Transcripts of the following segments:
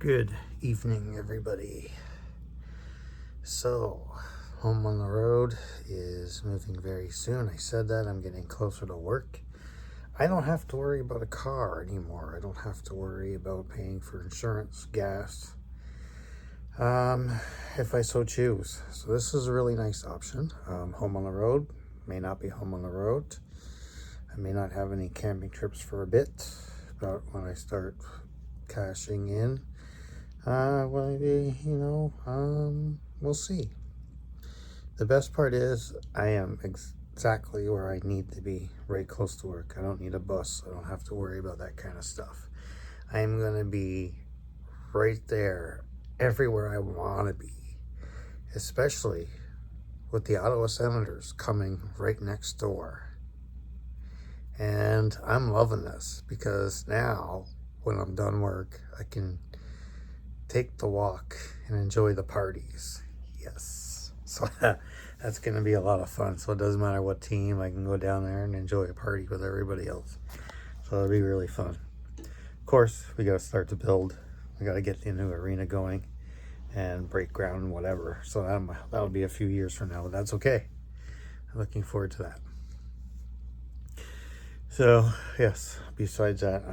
Good evening, everybody. So, Home on the Road is moving very soon. I said that I'm getting closer to work. I don't have to worry about a car anymore. I don't have to worry about paying for insurance, gas, if I so choose. So this is a really nice option. Home on the Road may not be home on the road. I may not have any camping trips for a bit, but when I start cashing in, we'll see. The best part is I am exactly where I need to be, right close to work. I don't need a bus. I don't have to worry about that kind of stuff. I'm going to be right there everywhere I want to be, especially with the Ottawa Senators coming right next door. And I'm loving this because now when I'm done work, I can take the walk and enjoy the parties. Yes. So that's going to be a lot of fun. So it doesn't matter what team, I can go down there and enjoy a party with everybody else. So it'll be really fun. Of course, we got to start to build. We got to get the new arena going and break ground and whatever. So that'll be a few years from now, but that's okay. I'm looking forward to that. So yes, besides that,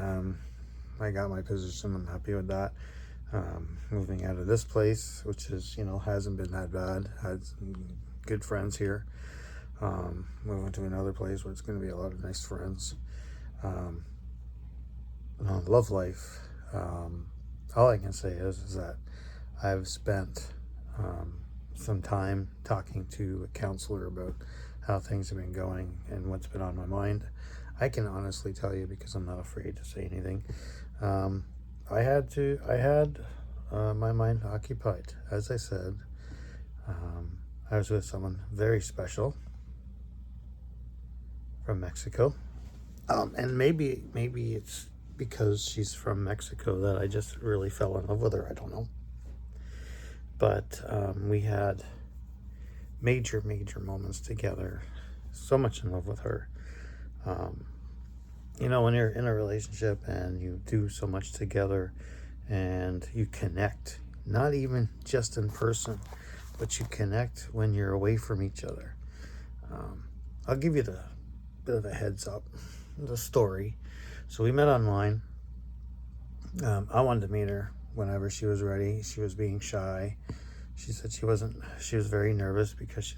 I got my position. I'm happy with that. Moving out of this place, which is, hasn't been that bad. Had some good friends here. Moving to another place where it's going to be a lot of nice friends. Love life. All I can say is that I've spent some time talking to a counselor about how things have been going and what's been on my mind. I can honestly tell you, because I'm not afraid to say anything. I had my mind occupied. As I said, I was with someone very special from Mexico. And maybe it's because she's from Mexico that I just really fell in love with her. I don't know. But we had major moments together. So much in love with her. When you're in a relationship and you do so much together and you connect, not even just in person, but you connect when you're away from each other. I'll give you the bit of a heads up, the story. So we met online. I wanted to meet her whenever she was ready. She was being shy. She said she was very nervous because she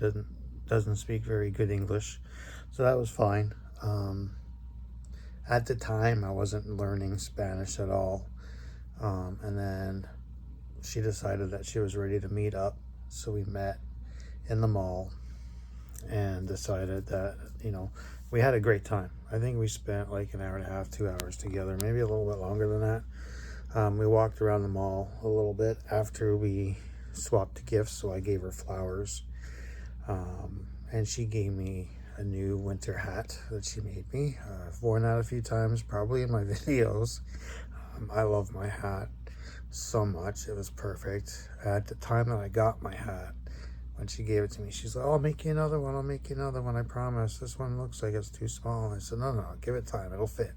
doesn't speak very good English. So that was fine. At the time, I wasn't learning Spanish at all. And then she decided that she was ready to meet up. So we met in the mall and decided that, we had a great time. I think we spent like an hour and a half, 2 hours together, maybe a little bit longer than that. We walked around the mall a little bit after we swapped gifts. So I gave her flowers. And she gave me a new winter hat that she made me. I've worn that a few times, probably in my videos. I love my hat so much. It was perfect. At the time that I got my hat, when she gave it to me, she's like, "Oh, I'll make you another one. I'll make you another one. I promise. This one looks like it's too small." I said, No, give it time. It'll fit.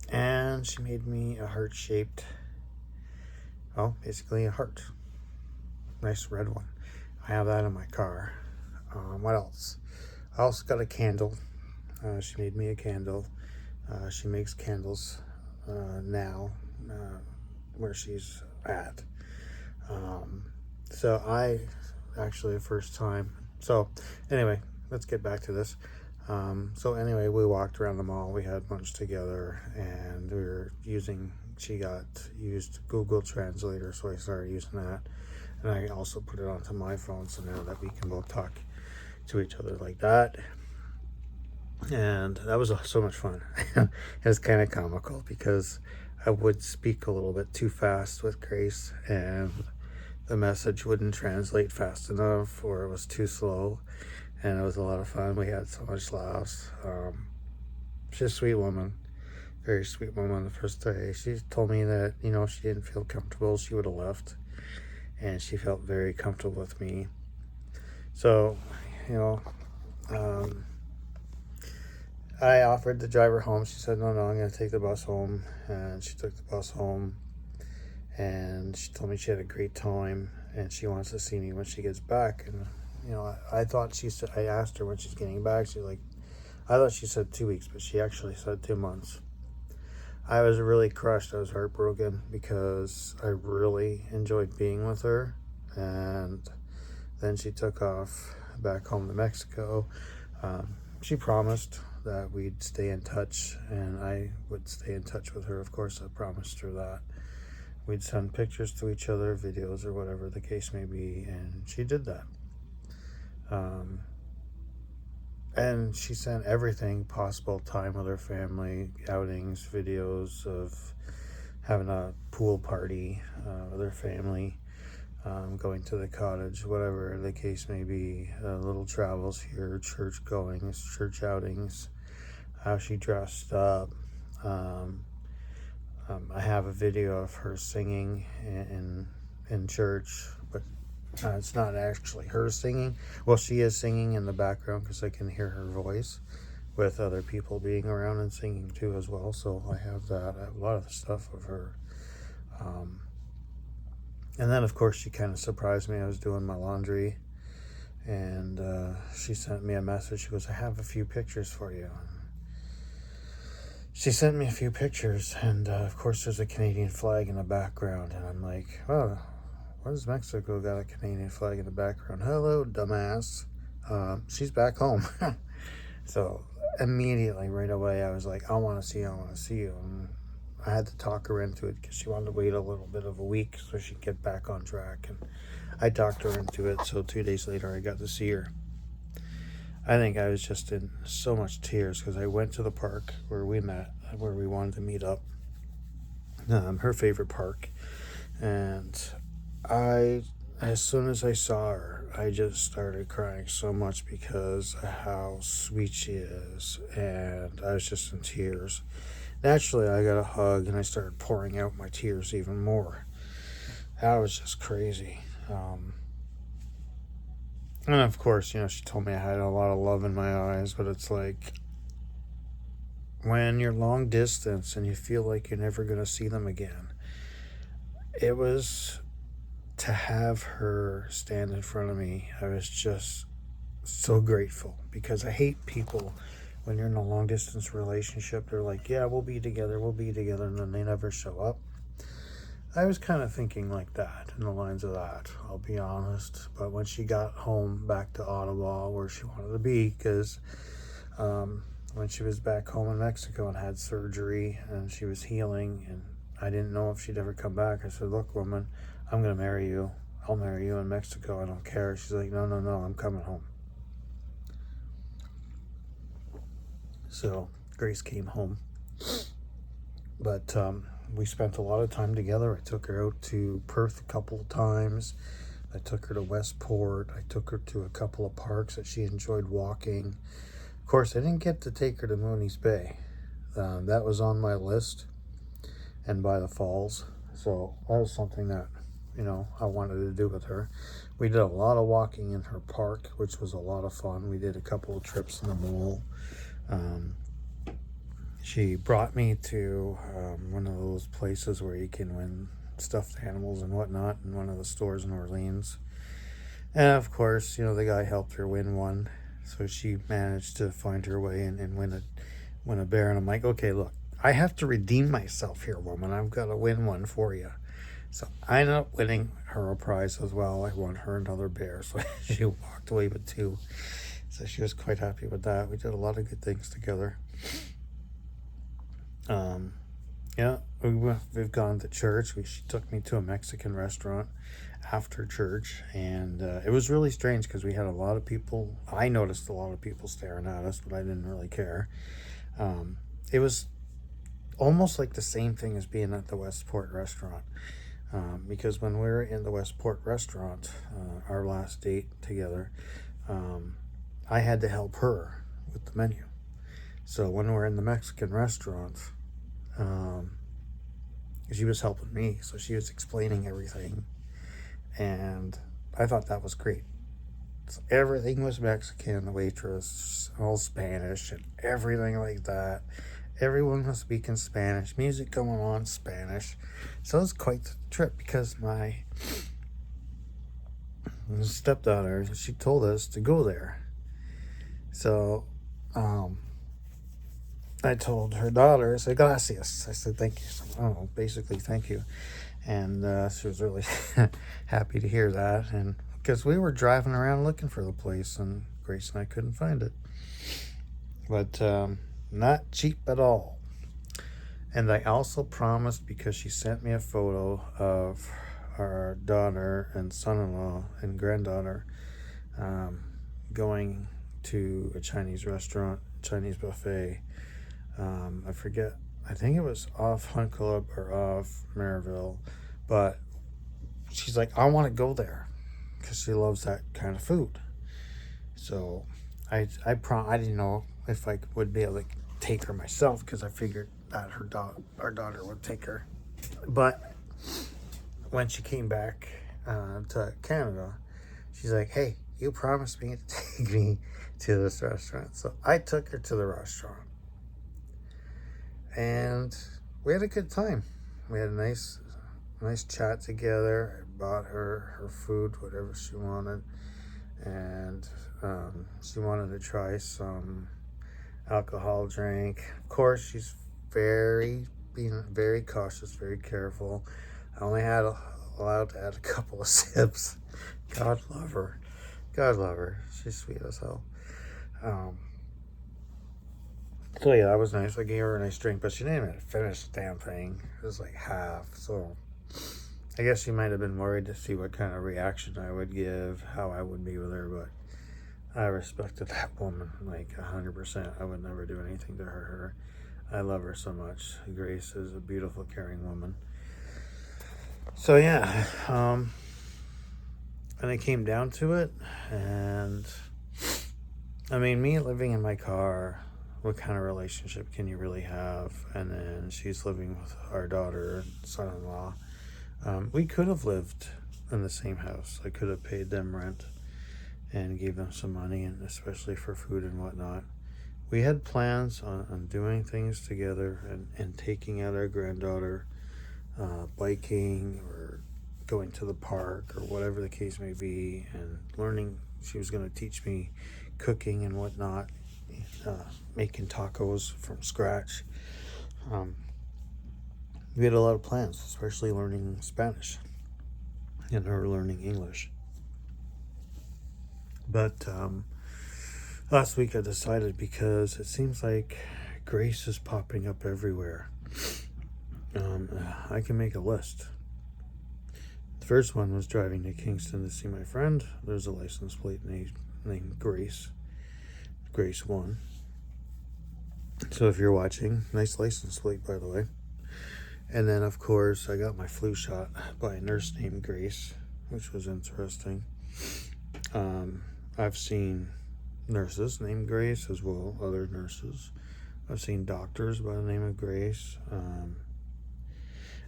And she made me a heart-shaped, basically a heart. Nice red one. I have that in my car. What else? I also got a candle. She made me a candle. She makes candles now where she's at. So I actually the first time. So anyway, let's get back to this. So anyway, we walked around the mall. We had lunch together, and she used Google Translator, so I started using that. And I also put it onto my phone, so now that we can both talk to each other like that. And that was so much fun. It was kind of comical because I would speak a little bit too fast with Grace, and the message wouldn't translate fast enough, or it was too slow. And it was a lot of fun. We had so much laughs. She's a sweet woman, very sweet woman. The first day she told me that she didn't feel comfortable, she would have left, and she felt very comfortable with me. So I offered to drive her home. She said, no, I'm going to take the bus home. And she took the bus home. and she told me she had a great time and she wants to see me when she gets back. And I thought she said, I asked her when she's getting back. She's like, I thought she said 2 weeks, but she actually said 2 months. I was really crushed. I was heartbroken because I really enjoyed being with her. And then she took off back home to Mexico. She promised that we'd stay in touch, and I would stay in touch with her. Of course, I promised her that. We'd send pictures to each other, videos, or whatever the case may be, and she did that. And she sent everything possible, time with her family, outings, videos of having a pool party with her family, going to the cottage, whatever the case may be, little travels here, church goings, church outings, how she dressed up. I have a video of her singing in church, but it's not actually her singing. Well, she is singing in the background because I can hear her voice with other people being around and singing too as well. So I have that. I have a lot of the stuff of her. And then, of course, she kind of surprised me. I was doing my laundry, and she sent me a message. She goes, I have a few pictures for you. She sent me a few pictures, and of course there's a Canadian flag in the background, and I'm like, oh, why does Mexico got a Canadian flag in the background? Hello, dumbass. She's back home. So immediately, right away, I was like, I want to see you. And I had to talk her into it because she wanted to wait a little bit of a week so she could get back on track, and I talked her into it. So 2 days later, I got to see her. I think I was just in so much tears because I went to the park where we met, where we wanted to meet up, her favorite park. And as soon as I saw her, I just started crying so much because of how sweet she is. And I was just in tears. Naturally, I got a hug and I started pouring out my tears even more. That was just crazy. And of course, she told me I had a lot of love in my eyes, but it's like when you're long distance and you feel like you're never going to see them again. It was to have her stand in front of me. I was just so grateful because I hate people when you're in a long distance relationship. They're like, yeah, we'll be together, and then they never show up. I was kind of thinking like that, in the lines of that, I'll be honest. But when she got home back to Ottawa, where she wanted to be, because when she was back home in Mexico and had surgery and she was healing, and I didn't know if she'd ever come back, I said, look, woman, I'm going to marry you. I'll marry you in Mexico. I don't care. She's like, no, I'm coming home. So Grace came home. But we spent a lot of time together. I took her out to Perth a couple of times. I took her to Westport. I took her to a couple of parks that she enjoyed walking. Of course, I didn't get to take her to Mooney's Bay. That was on my list, and by the falls. So that was something that, I wanted to do with her. We did a lot of walking in her park, which was a lot of fun. We did a couple of trips in the mall. She brought me to one of those places where you can win stuffed animals and whatnot in one of the stores in Orleans. And of course, the guy helped her win one. So she managed to find her way and win a bear. And I'm like, okay, look, I have to redeem myself here, woman. I've got to win one for you. So I ended up winning her a prize as well. I won her another bear. So she walked away with 2. So she was quite happy with that. We did a lot of good things together. We've gone to church. She took me to a Mexican restaurant after church, and it was really strange because we had a lot of people. I noticed a lot of people staring at us, but I didn't really care. It was almost like the same thing as being at the Westport restaurant, because when we were in the Westport restaurant, our last date together, I had to help her with the menu. So when we're in the Mexican restaurant, she was helping me, so she was explaining everything, and I thought that was great. So everything was Mexican, the waitress all Spanish and everything like that, everyone was speaking Spanish, music going on Spanish. So it was quite the trip because my stepdaughter, she told us to go there. So I told her daughter, I said, gracias. I said, thank you. Oh, basically, thank you. And she was really happy to hear that. And because we were driving around looking for the place, and Grace and I couldn't find it. But not cheap at all. And I also promised, because she sent me a photo of our daughter and son-in-law and granddaughter going to a Chinese restaurant, Chinese buffet. I forget. I think it was off Hunt Club or off Maryville, but she's like, I want to go there because she loves that kind of food. So I didn't know if I would be able to take her myself because I figured that our daughter would take her. But when she came back to Canada, she's like, hey, you promised me to take me to this restaurant. So I took her to the restaurant. And we had a good time. We had a nice chat together. I bought her food, whatever she wanted. And she wanted to try some alcohol drink. Of course, she's being very cautious, very careful. I only allowed to add a couple of sips. God love her. God love her. She's sweet as hell. So yeah, that was nice. I gave her a nice drink, but she didn't even finish the damn thing. It was like half. So I guess she might have been worried to see what kind of reaction I would give, how I would be with her, but I respected that woman like 100%. I would never do anything to hurt her. I love her so much. Grace is a beautiful, caring woman. So yeah, and it came down to it, and I mean, me living in my car, what kind of relationship can you really have? And then she's living with our daughter and son-in-law. We could have lived in the same house. I could have paid them rent and gave them some money, and especially for food and whatnot. We had plans on doing things together and taking out our granddaughter, biking or going to the park or whatever the case may be, and learning. She was going to teach me cooking and whatnot, making tacos from scratch. We had a lot of plans, especially learning Spanish and her learning English. But last week I decided, because it seems like Grace is popping up everywhere. I can make a list. The first one was driving to Kingston to see my friend. There's a license plate named Grace. Grace 1. So if you're watching, nice license plate, by the way. And then, of course, I got my flu shot by a nurse named Grace, which was interesting. I've seen nurses named Grace as well, other nurses. I've seen doctors by the name of Grace.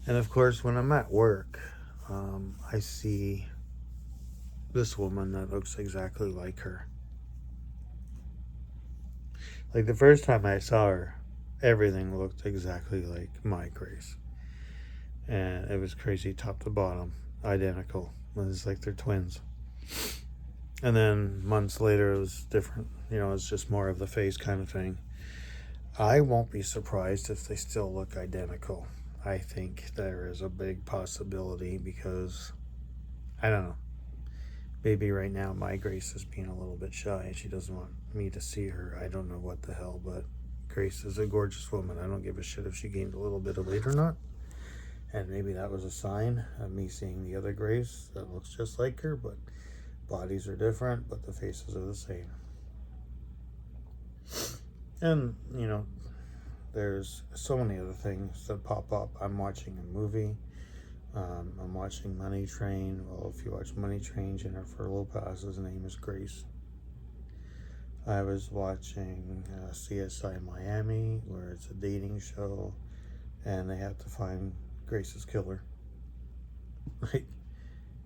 And, of course, when I'm at work, I see this woman that looks exactly like her. Like, the first time I saw her, everything looked exactly like my Grace. And it was crazy, top to bottom, identical. It's like they're twins. And then months later, it was different. It's just more of the face kind of thing. I won't be surprised if they still look identical. I think there is a big possibility because, I don't know, maybe right now my Grace is being a little bit shy. She doesn't want me to see her. I don't know what the hell, but Grace is a gorgeous woman. I don't give a shit if she gained a little bit of weight or not. And maybe that was a sign of me seeing the other Grace that looks just like her, but bodies are different, but the faces are the same. And, there's so many other things that pop up. I'm watching a movie. I'm watching Money Train. Well, if you watch Money Train, Jennifer Lopez's name is Grace. I was watching CSI Miami, where it's a dating show, and they have to find Grace's killer. Like,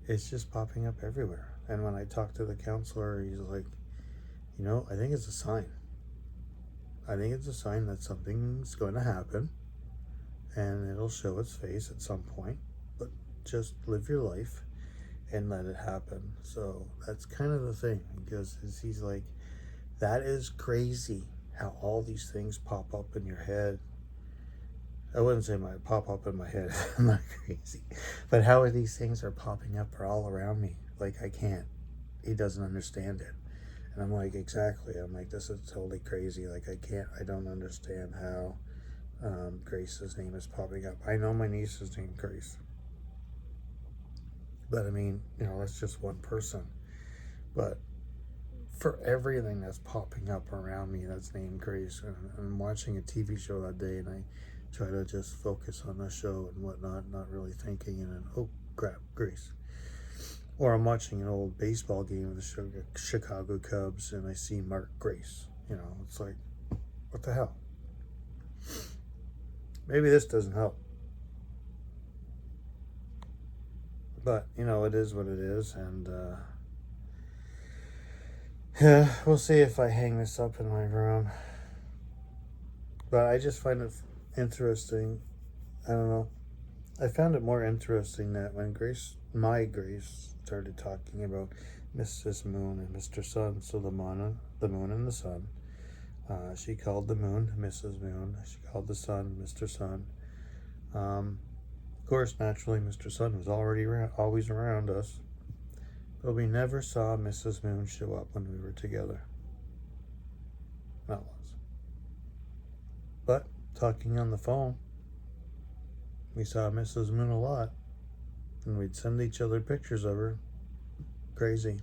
it's just popping up everywhere. And when I talk to the counselor, he's like, I think it's a sign. I think it's a sign that something's going to happen, and it'll show its face at some point. But just live your life and let it happen. So that's kind of the thing, because he's like, that is crazy how all these things pop up in your head. I wouldn't say my pop up in my head. I'm not crazy, but how these things are popping up are all around me. Like, I can't. He doesn't understand it, and I'm like, exactly. I'm like, this is totally crazy. Like, I can't. I don't understand how Grace's name is popping up. I know my niece is named Grace, but I mean, that's just one person. But for everything that's popping up around me that's named Grace, and I'm watching a TV show that day, and I try to just focus on the show and whatnot, not really thinking, and then, oh crap, Grace. Or I'm watching an old baseball game of the Chicago Cubs, and I see Mark Grace. It's like, what the hell? Maybe this doesn't help. But, it is what it is, and yeah, we'll see if I hang this up in my room. But I just find it interesting. I don't know. I found it more interesting that when my Grace, started talking about Mrs. Moon and Mr. Sun, so the moon and the sun, she called the moon Mrs. Moon. She called the sun Mr. Sun. Of course, naturally, Mr. Sun was always around us, but we never saw Mrs. Moon show up when we were together. Not once. But talking on the phone, we saw Mrs. Moon a lot, and we'd send each other pictures of her. Crazy.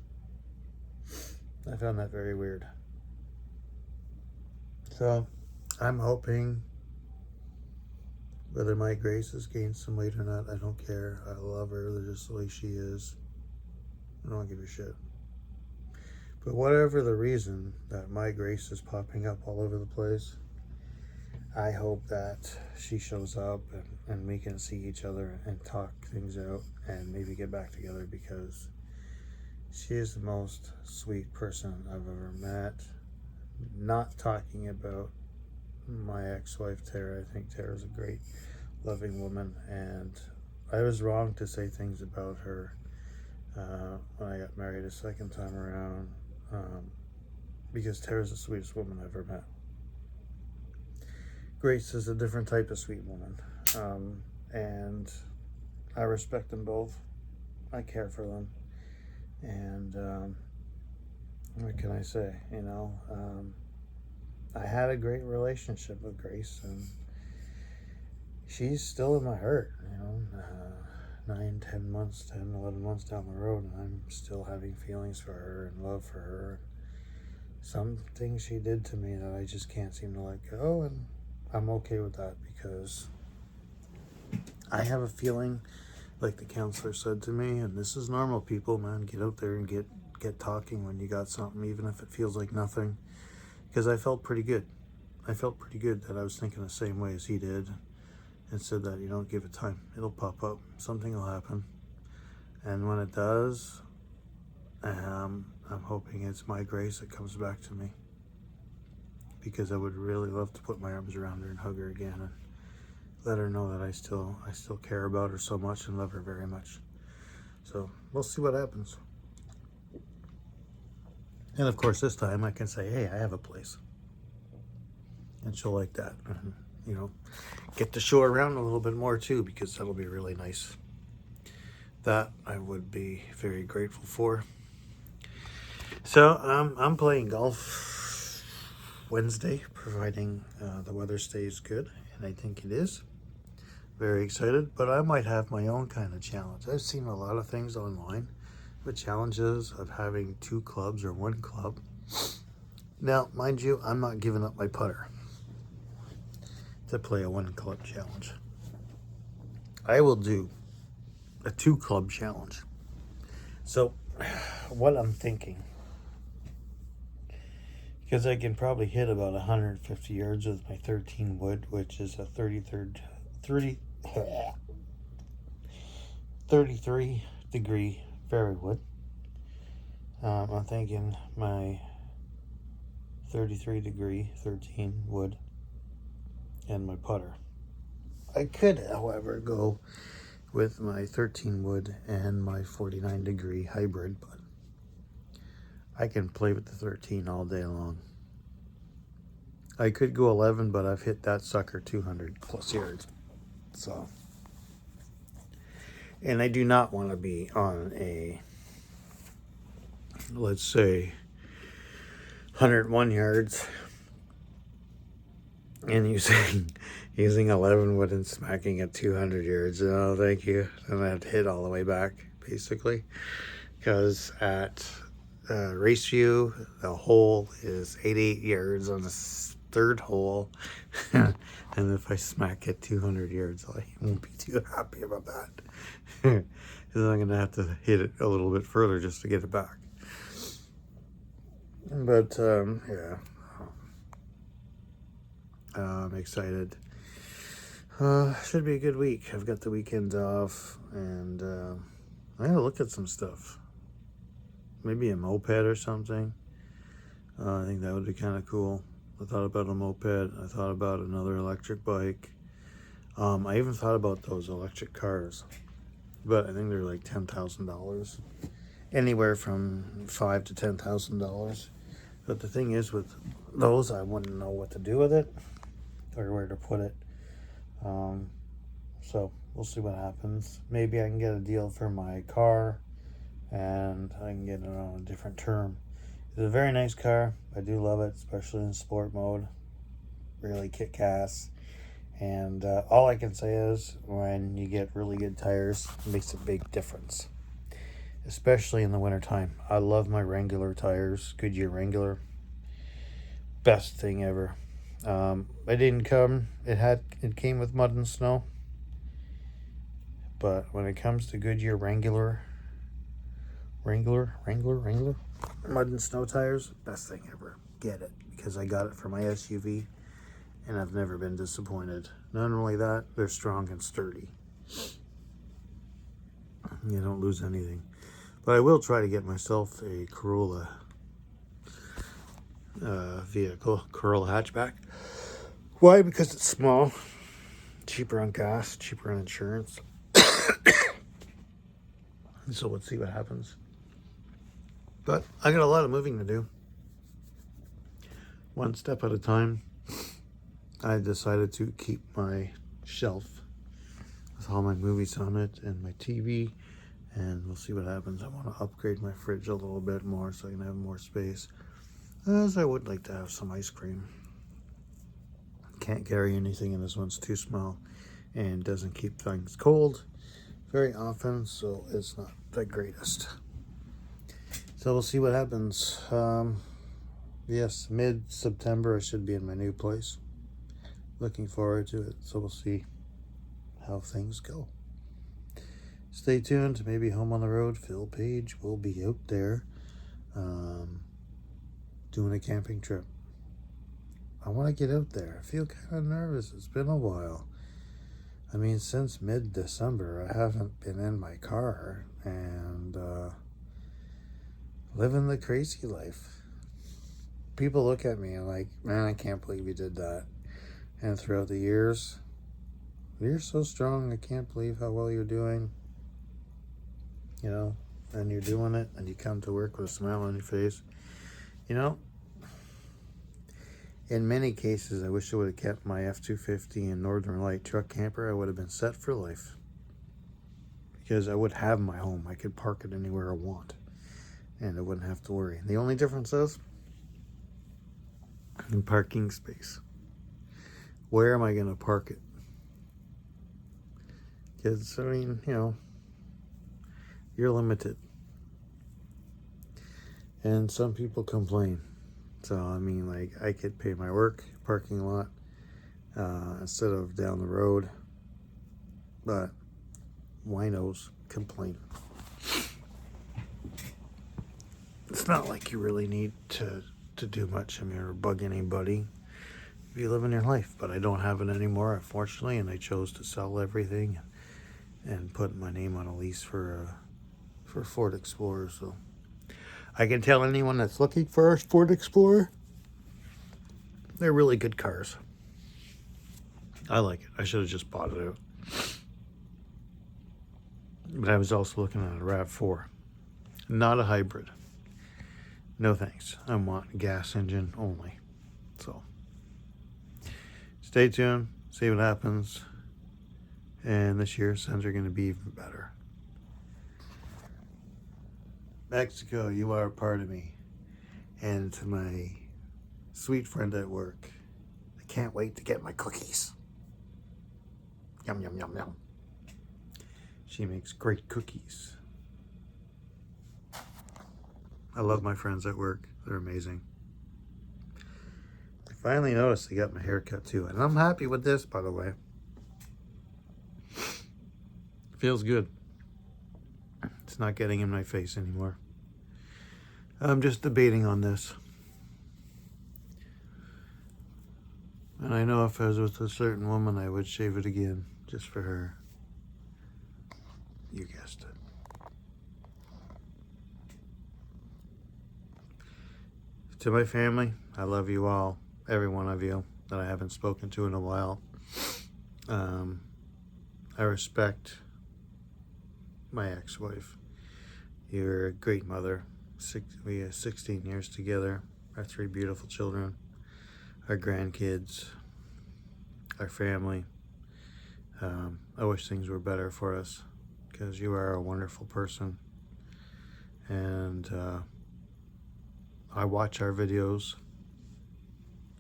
I found that very weird. So, I'm hoping, whether my Grace has gained some weight or not, I don't care. I love her just the way she is. I don't give a shit. But whatever the reason that my Grace is popping up all over the place, I hope that she shows up and we can see each other and talk things out and maybe get back together, because she is the most sweet person I've ever met. Not talking about my ex-wife Tara. I think Tara's a great, loving woman, and I was wrong to say things about her when I got married a second time around, because Tara's the sweetest woman I've ever met. Grace is a different type of sweet woman, and I respect them both. I care for them, and what can I say? I had a great relationship with Grace, and she's still in my heart. 11 months down the road, and I'm still having feelings for her and love for her. Some things she did to me that I just can't seem to let go, and I'm okay with that, because I have a feeling, like the counselor said to me, and this is normal, people, man, get out there and get talking when you got something, even if it feels like nothing, because I felt pretty good. I felt pretty good that I was thinking the same way as he did, and said that, give it time. It'll pop up. Something will happen. And when it does, I'm hoping it's my Grace that comes back to me, because I would really love to put my arms around her and hug her again and let her know that I still care about her so much and love her very much. So we'll see what happens. And of course, this time I can say, hey, I have a place. And she'll like that. And, get to show her around a little bit more too, because that'll be really nice. That I would be very grateful for. So I'm playing golf Wednesday, providing the weather stays good, and I think it is. Very excited, but I might have my own kind of challenge. I've seen a lot of things online with challenges of having 2 clubs or 1 club. Now, mind you, I'm not giving up my putter to play a 1 club challenge. I will do a 2 club challenge. So, what I'm thinking, because I can probably hit about 150 yards with my 13 wood, which is a 33 degree fairway wood. I'm thinking my 33 degree 13 wood and my putter. I could, however, go with my 13 wood and my 49 degree hybrid, but I can play with the 13 all day long. I could go 11, but I've hit that sucker 200 plus yards. So, and I do not want to be on a, let's say, 101 yards and using 11 wood and smacking at 200 yards. Oh, thank you. And I'd hit all the way back, basically, because at Race View, the hole is 88 yards on the third hole. And if I smack it 200 yards, I won't be too happy about that. Because I'm going to have to hit it a little bit further just to get it back. But, yeah. I'm excited. Should be a good week. I've got the weekend off, and I'm going to look at some stuff. Maybe a moped or something. I think that would be kind of cool. I thought about a moped. I thought about another electric bike. I even thought about those electric cars, but I think they're like $10,000. Anywhere from $5,000 to $10,000. But the thing is, with those, I wouldn't know what to do with it or where to put it. So we'll see what happens. Maybe I can get a deal for my car, and I can get it on a different term. It's a very nice car. I do love it, especially in sport mode. Really kick-ass. And all I can say is, when you get really good tires, it makes a big difference, especially in the wintertime. I love my Wrangler tires, Goodyear Wrangler. Best thing ever. It didn't come, it came with mud and snow. But when it comes to Goodyear Wrangler, mud and snow tires, best thing ever. Get it, because I got it for my SUV, and I've never been disappointed. Not only that, they're strong and sturdy. You don't lose anything. But I will try to get myself a Corolla vehicle, Corolla hatchback. Why? Because it's small, cheaper on gas, cheaper on insurance. So let's see what happens. But I got a lot of moving to do. One step at a time. I decided to keep my shelf with all my movies on it and my TV, and we'll see what happens. I want to upgrade my fridge a little bit more so I can have more space, as I would like to have some ice cream. Can't carry anything, and this one's too small and doesn't keep things cold very often, so it's not the greatest. So we'll see what happens. Yes, mid-September I should be in my new place. Looking forward to it, so we'll see how things go. Stay tuned. Maybe Home on the Road, Phil Page will be out there doing a camping trip. I want to get out there. I feel kind of nervous. It's been a while. I mean, since mid-December, I haven't been in my car and living the crazy life. People look at me and like, man, I can't believe you did that. And throughout the years, you're so strong. I can't believe how well you're doing. You know, and you're doing it, and you come to work with a smile on your face. You know, in many cases, I wish I would have kept my F-250 and Northern Light truck camper. I would have been set for life. Because I would have my home. I could park it anywhere I want. And I wouldn't have to worry. The only difference is in parking space. Where am I going to park it? Because, I mean, you know, you're limited. And some people complain. So, I mean, like, I could pay my work parking lot instead of down the road. But winos complain. It's not like you really need to do much. I mean, or bug anybody. You live in your life, but I don't have it anymore, unfortunately, and I chose to sell everything and put my name on a lease for Ford Explorer. So I can tell anyone that's looking for a Ford Explorer, They're really good cars. I like it. I should have just bought it out. But I was also looking at a RAV4. Not a hybrid. No thanks. I want gas engine only. So, stay tuned. See what happens. And this year, Sens are going to be even better. Mexico, you are a part of me. And to my sweet friend at work, I can't wait to get my cookies. Yum, yum, yum, yum. She makes great cookies. I love my friends at work. They're amazing. I finally noticed they got my hair cut too. And I'm happy with this, by the way. Feels good. It's not getting in my face anymore. I'm just debating on this. And I know if I was with a certain woman, I would shave it again, just for her. You guessed it. To my family, I love you all, every one of you that I haven't spoken to in a while. I respect my ex-wife. You're a great mother. We have 16 years together, our 3 beautiful children, our grandkids, our family. I wish things were better for us because you are a wonderful person. And I watch our videos,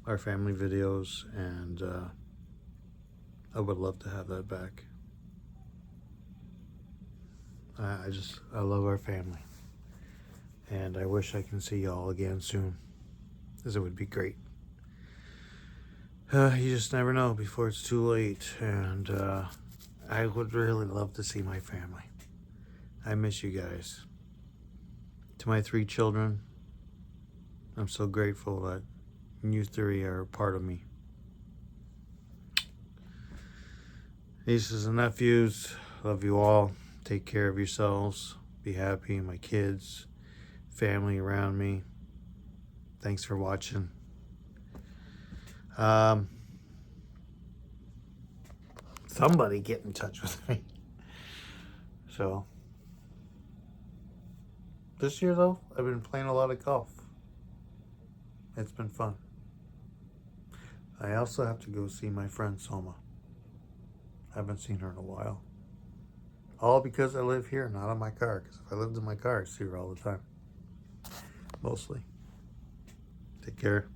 our family videos, and I would love to have that back. I love our family. And I wish I can see y'all again soon, because it would be great. You just never know before it's too late. And I would really love to see my family. I miss you guys. To my 3 children, I'm so grateful that you 3 are a part of me. Nieces and nephews, love you all. Take care of yourselves. Be happy. My kids, family around me. Thanks for watching. Somebody get in touch with me. So, this year though, I've been playing a lot of golf. It's been fun. I also have to go see my friend Soma. I haven't seen her in a while. All because I live here, not in my car. Because if I lived in my car, I'd see her all the time. Mostly. Take care.